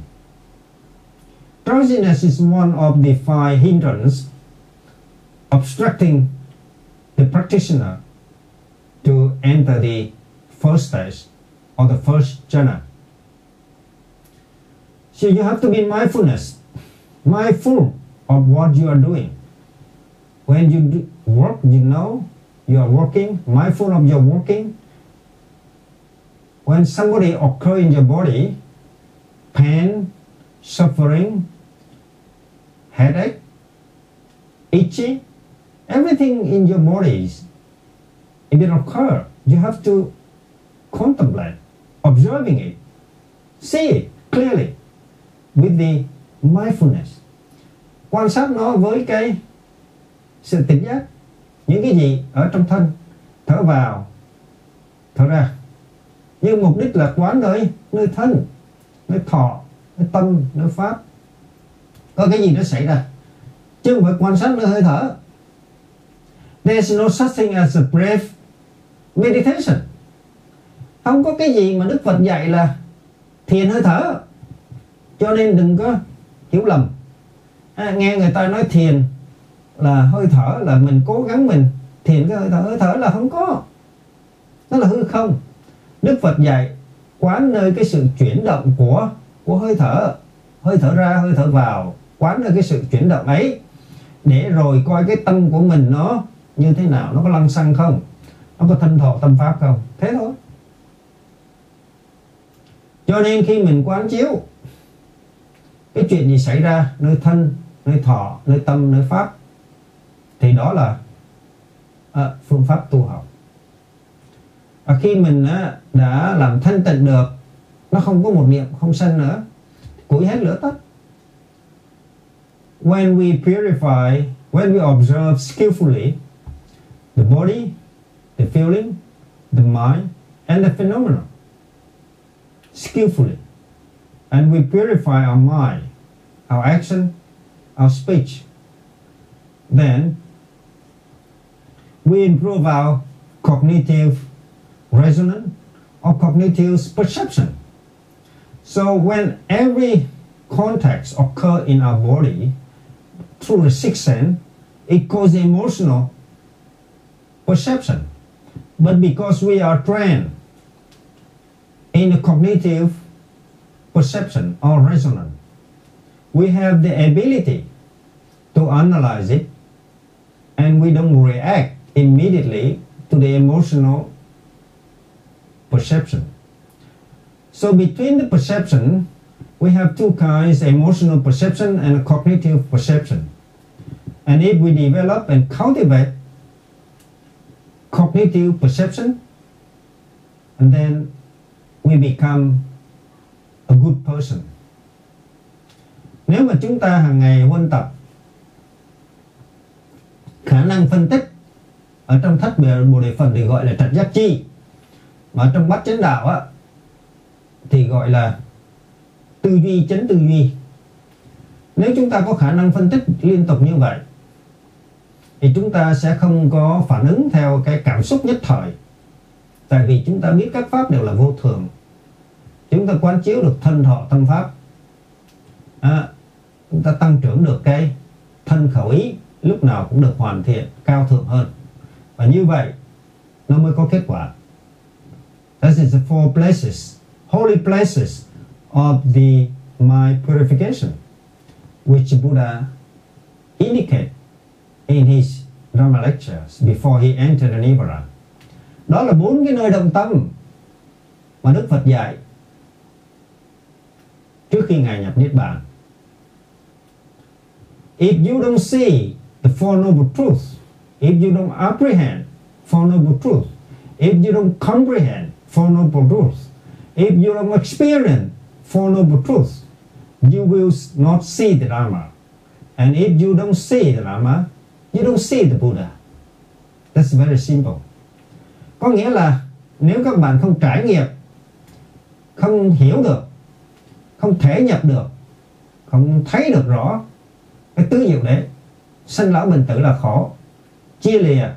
Speaker 1: Drowsiness is one of the 5 hindrance obstructing the practitioner to enter the first stage or the first jhana. So you have to be mindful of what you are doing. When you work, you know you are working, mindful of your working. When somebody occurs in your body, pain, suffering, headache, itchy, everything in your bodies, if it occurs, you have to contemplate, observing it, see it clearly with the mindfulness. Quan sát nó với cái sự tỉnh giác. Những cái gì ở trong thân, thở vào, thở ra. Nhưng mục đích là quán nơi thân, nơi thọ, nơi tâm, nơi pháp. Có cái gì nó xảy ra, chứ không phải quan sát nơi hơi thở. There's no such thing as a breath meditation. Không có cái gì mà Đức Phật dạy là thiền hơi thở. Cho nên đừng có hiểu lầm. Nghe người ta nói thiền là hơi thở, là mình cố gắng mình thiền cái hơi thở là không có. Nó là hư không. Đức Phật dạy quán nơi cái sự chuyển động của hơi thở ra, hơi thở vào, quán nơi cái sự chuyển động ấy, để rồi coi cái tâm của mình nó như thế nào, nó có lăng xăng không, nó có thân thọ tâm pháp không, thế thôi. Cho nên khi mình quán chiếu cái chuyện gì xảy ra nơi thân, nơi thọ, nơi tâm, nơi pháp, thì đó là phương pháp tu học. Khi mình đã làm thanh tịnh được, nó không có một niệm không sân nữa, củi hết lửa tắt. When we purify, when we observe skillfully the body, the feeling, the mind, and the phenomenon, skillfully, and we purify our mind, our action, our speech, then we improve our cognitive resonance or cognitive perception. So when every contact occurs in our body through the sixth sense, it causes emotional perception. But because we are trained in the cognitive perception or resonance. We have the ability to analyze it, and we don't react immediately to the emotional perception. So between the perception, we have two kinds, emotional perception and cognitive perception. And if we develop and cultivate cognitive perception, and then we become a good person. Nếu mà chúng ta hàng ngày huân tập khả năng phân tích, ở trong thất Bồ Đề Phần thì gọi là trạch giác chi, mà trong bát chánh đạo á thì gọi là tư duy chánh tư duy. Nếu chúng ta có khả năng phân tích liên tục như vậy thì chúng ta sẽ không có phản ứng theo cái cảm xúc nhất thời, tại vì chúng ta biết các pháp đều là vô thường. Chúng ta quán chiếu được thân thọ tâm pháp, chúng ta tăng trưởng được cái thân khẩu ý lúc nào cũng được hoàn thiện cao thượng hơn, và như vậy nó mới có kết quả. That is the four places, holy places of the mind purification, which Buddha indicated in his Dharma lectures before he entered the Nibbana. Đó là 4 cái nơi động tâm mà Đức Phật dạy trước khi Ngài nhập Niết Bàn. If you don't see the Four Noble Truths, if you don't apprehend Four Noble Truths, if you don't comprehend Four Noble Truths, if you don't experience Four Noble Truths, you will not see the Dharma. And if you don't see the Dharma, you don't see the Buddha. That's very simple. Có nghĩa là nếu các bạn không trải nghiệm, không hiểu được, không thể nhập được, không thấy được rõ cái tứ diệu đế, sanh lão bệnh tử là khổ, chia lìa,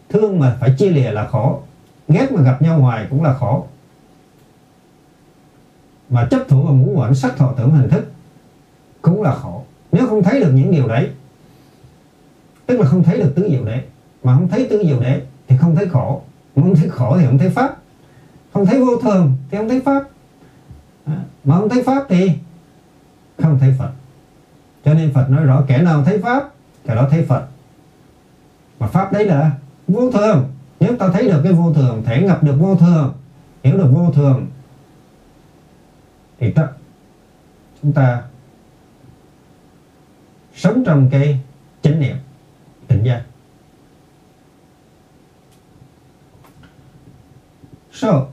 Speaker 1: thương mà phải chia lìa là khổ, ghét mà gặp nhau hoài cũng là khổ, mà chấp thủ vào ngũ uẩn sắc thọ tưởng hành thức cũng là khổ. Nếu không thấy được những điều đấy, tức là không thấy được tứ diệu đế, mà không thấy tứ diệu đế thì không thấy khổ, mà không thấy khổ thì không thấy pháp, không thấy vô thường thì không thấy pháp, mà không thấy pháp thì không thấy Phật. Cho nên Phật nói rõ kẻ nào thấy pháp, kẻ đó thấy Phật. Mà pháp đấy là vô thường. Nếu ta thấy được cái vô thường, thể ngập được vô thường, hiểu được vô thường, thì chúng ta sống trong cái chánh niệm, tỉnh giác. So,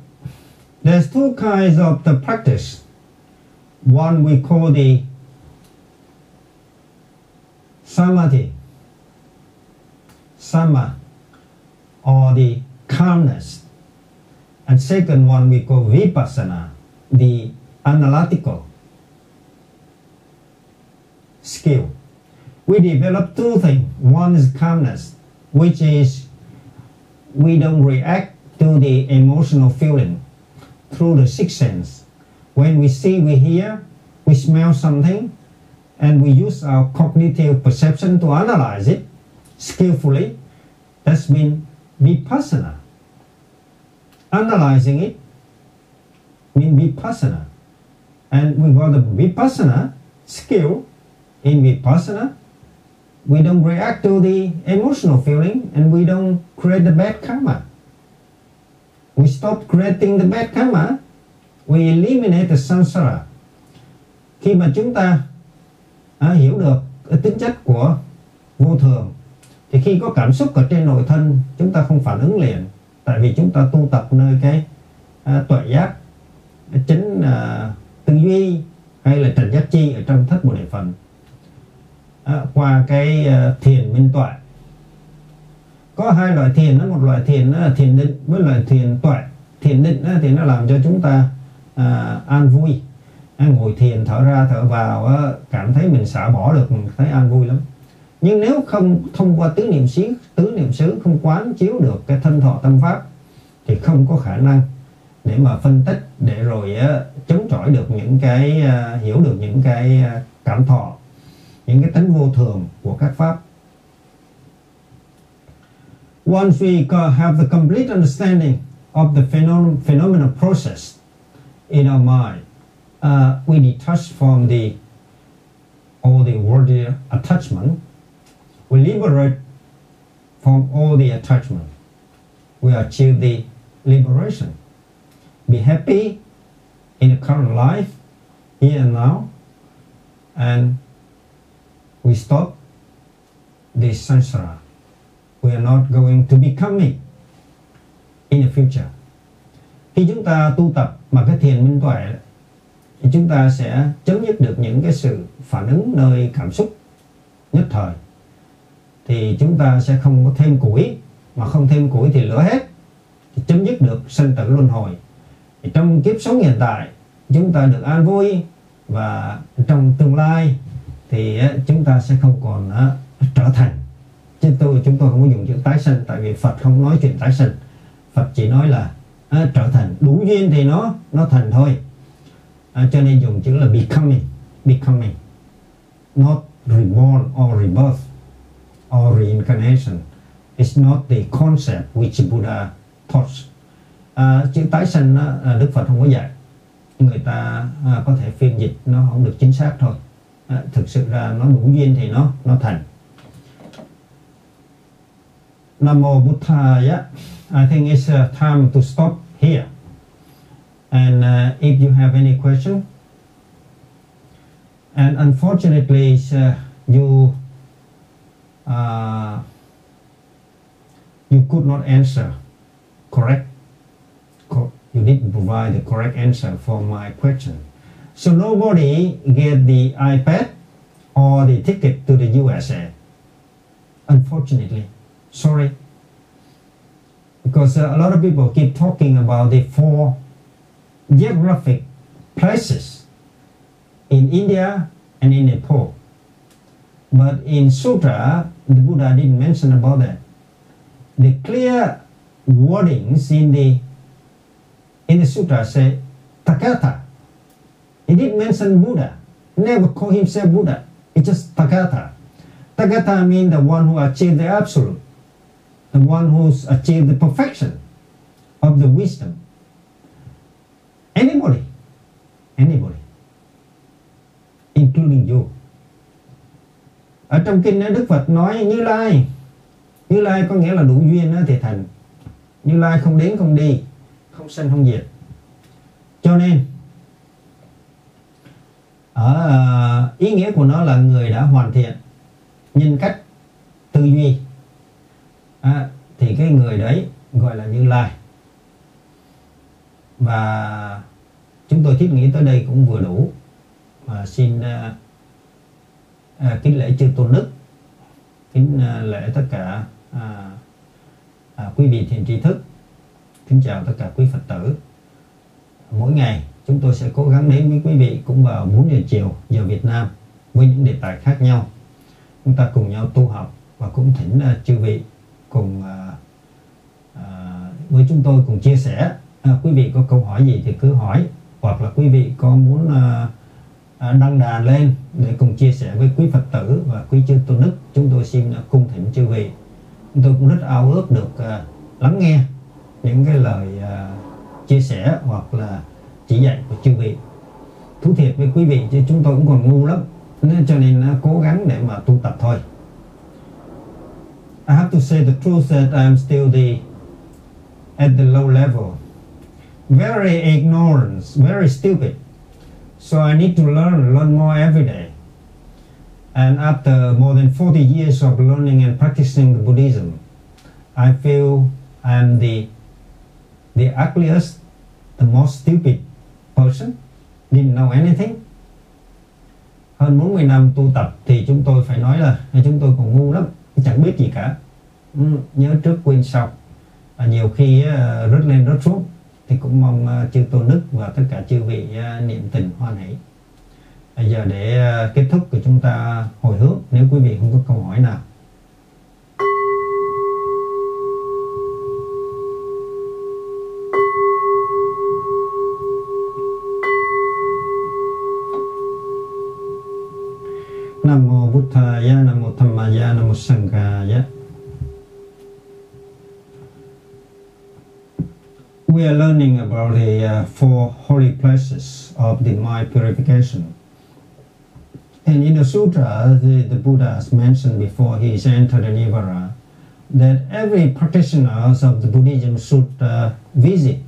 Speaker 1: there's two kinds of the practice. One we call the samadhi, sama, or the calmness. And second one we call vipassana, the analytical skill. We develop two things. One is calmness, which is we don't react to the emotional feeling through the sixth sense. When we see, we hear, we smell something, and we use our cognitive perception to analyze it skillfully. That's been vipassana. Analyzing it means vipassana. And we got the vipassana skill. In vipassana, we don't react to the emotional feeling, and we don't create the bad karma. We stop creating the bad karma. We eliminate the samsara. Khi mà chúng ta hiểu được cái tính chất của vô thường, thì khi có cảm xúc ở trên nội thân, chúng ta không phản ứng liền, tại vì chúng ta tu tập nơi cái tuệ giác, chính tư duy hay là trần giác chi ở trong thất Bồ Đề Phần, qua cái thiền minh tuệ. Có hai loại thiền, một loại thiền là thiền định với loại thiền tuệ. Thiền định thì nó làm cho chúng ta an vui, ngồi thiền thở ra thở vào cảm thấy mình xả bỏ được, mình thấy an vui lắm. Nhưng nếu không thông qua tứ niệm xứ không quán chiếu được cái thân thọ tâm pháp thì không có khả năng để mà phân tích, để rồi chống chọi được những cái hiểu được những cái cảm thọ, những cái tánh vô thường của các pháp. Once we have the complete understanding of the phenomenal process in our mind, we detach from all the worldly attachment. We liberate from all the attachment. We achieve the liberation. Be happy in the current life, here and now, and we stop the samsara. We are not going to be coming in the future. Khi chúng ta tu tập mà cái thiền minh tuệ thì chúng ta sẽ chấm dứt được những cái sự phản ứng nơi cảm xúc nhất thời. Thì chúng ta sẽ không có thêm củi, mà không thêm củi thì lửa hết. Thì chấm dứt được sanh tử luân hồi. Thì trong kiếp sống hiện tại chúng ta được an vui, và trong tương lai thì chúng ta sẽ không còn trở thành. Chứ chúng tôi không có dùng chữ tái sanh, tại vì Phật không nói chuyện tái sanh. Phật chỉ nói là trở thành, đủ duyên thì nó thành thôi. Cho nên dùng chữ là becoming, not reborn or rebirth or reincarnation. It's not the concept which Buddha taught. Chữ tái sanh Đức Phật không có dạy. Người ta có thể phiên dịch nó không được chính xác thôi. Thực sự ra nó đủ duyên thì nó thành. Nam mô Buddhaya. I think it's time to stop here. And if you have any question, and unfortunately you could not answer correct. You didn't provide the correct answer for my question. So nobody get the iPad or the ticket to the USA. Unfortunately. Sorry. Because a lot of people keep talking about the 4 geographic places in India and in Nepal. But in Sutra, the Buddha didn't mention about that. The clear wordings in the Sutra say Tathagata. He didn't mention Buddha. Never call himself Buddha. It's just Tathagata. Tathagata means the one who achieved the absolute. The one who's achieved the perfection of the wisdom. Anybody, including you. Ở trong kinh Đức Phật nói Như Lai có nghĩa là đủ duyên thì thành. Như Lai không đến không đi, không sanh không diệt. Cho nên ý nghĩa của nó là người đã hoàn thiện nhân cách tư duy, thì cái người đấy gọi là Như Lai. Và chúng tôi thiết nghĩ tới đây cũng vừa đủ. Và xin kính lễ chư Tôn Đức, kính lễ tất cả quý vị thiền tri thức, kính chào tất cả quý Phật tử. Mỗi ngày chúng tôi sẽ cố gắng đến với quý vị cũng vào 4 giờ chiều giờ Việt Nam với những đề tài khác nhau. Chúng ta cùng nhau tu học, và cũng thỉnh chư vị cùng với chúng tôi cùng chia sẻ. Quý vị có câu hỏi gì thì cứ hỏi, hoặc là quý vị có muốn đăng đàn lên để cùng chia sẻ với quý Phật tử và quý chư Tôn Đức, chúng tôi xin cung thỉnh chư vị. Chúng tôi cũng rất ao ước được lắng nghe những cái lời chia sẻ hoặc là chỉ dạy của chư vị. Thú thiệt với quý vị chứ chúng tôi cũng còn ngu lắm, nên cho nên cố gắng để mà tu tập thôi. I have to say the truth that I'm still at the low level, very ignorant, very stupid. So I need to learn more every day. And after more than 40 years of learning and practicing the Buddhism, I feel I'm the ugliest, the most stupid person, didn't know anything. Hơn 40 năm tu tập thì chúng tôi phải nói là chúng tôi còn ngu lắm, chẳng biết gì cả. Nhớ trước quên sau, và nhiều khi rớt lên rớt xuống. Thì cũng mong chư Tôn Đức và tất cả chư vị niệm tình hoan hỷ. Bây giờ để kết thúc của chúng ta hồi hướng, nếu quý vị không có câu hỏi nào. Nam mô Buddhaya, Nam mô Dhammaya, Nam mô Sanghaya. we are learning about the four holy places of the mind purification. And in the sutra, the Buddha has mentioned before he entered the Nirvana that every practitioner of the Buddhism should visit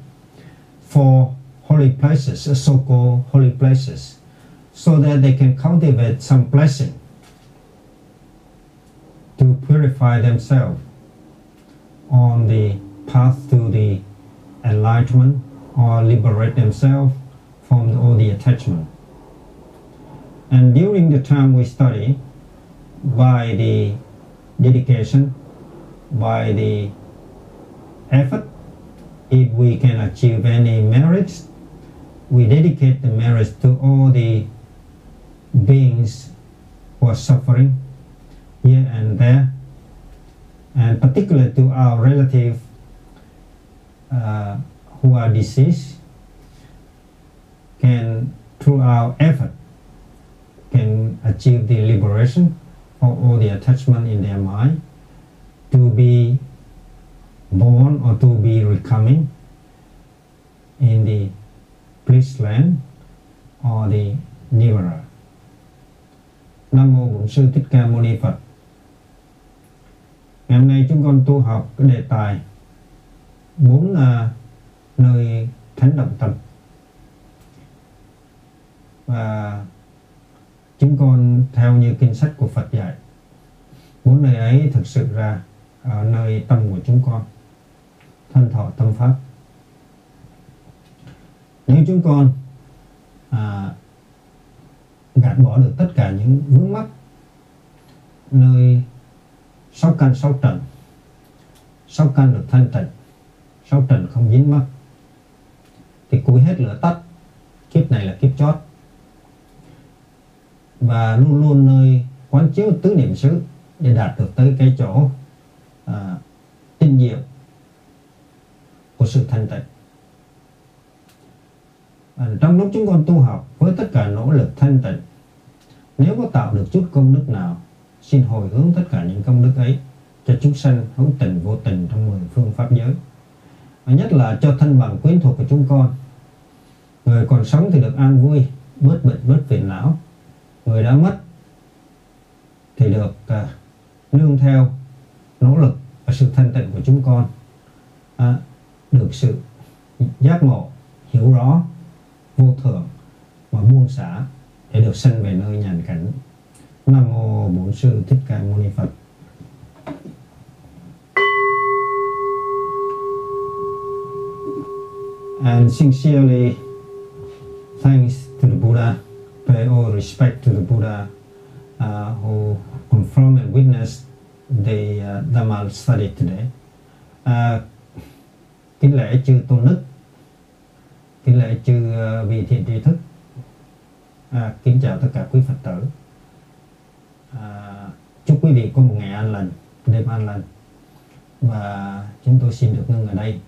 Speaker 1: four holy places, so-called holy places, so that they can cultivate some blessing to purify themselves on the path to the enlightenment or liberate themselves from all the attachment. And during the time we study, by the dedication, by the effort, if we can achieve any merits, we dedicate the merits to all the beings who are suffering here and there, and particularly to our relatives who are deceased, can, through our effort, can achieve the liberation of all the attachment in their mind, to be born or to be becoming in the bliss land or the Nirvana. Nam mô Bổn Sư Thích Ca Mâu Ni Phật. Ngày hôm nay chúng con tu học cái đề tài 4 nơi thánh động tâm. Và chúng con theo như kinh sách của Phật dạy, 4 nơi ấy thực sự ra ở nơi tâm của chúng con, thân thọ tâm pháp. Nếu chúng con gạt bỏ được tất cả những vướng mắc nơi 6 căn 6 trần, 6 căn được thanh tịnh, 6 trần không dính mắc, thì củi hết lửa tắt, kiếp này là kiếp chót. Và luôn luôn nơi quán chiếu tứ niệm xứ để đạt được tới cái chỗ tinh diệu của sự thanh tịnh. Trong lúc chúng con tu học với tất cả nỗ lực thanh tịnh, nếu có tạo được chút công đức nào, xin hồi hướng tất cả những công đức ấy cho chúng sanh hữu tình vô tình trong 10 phương pháp giới, và nhất là cho thân bằng quyến thuộc của chúng con. Người còn sống thì được an vui, bớt bệnh bớt phiền não. Người đã mất thì được nương theo nỗ lực và sự thanh tịnh của chúng con, được sự giác ngộ, hiểu rõ vô thường và buông xả để được sanh về nơi nhàn cảnh. Nam mô Bổn Sư Thích Ca Mâu Ni Phật. And sincerely thanks to the Buddha, pay all respect to the Buddha who confirmed and witnessed the Dhamma study today. Kính lễ chư Tôn Đức, kính lễ chư vị thiện tri thức, kính chào tất cả quý Phật tử. Chúc quý vị có một ngày an lành, đêm an lành. Và chúng tôi xin được ngưng ở đây.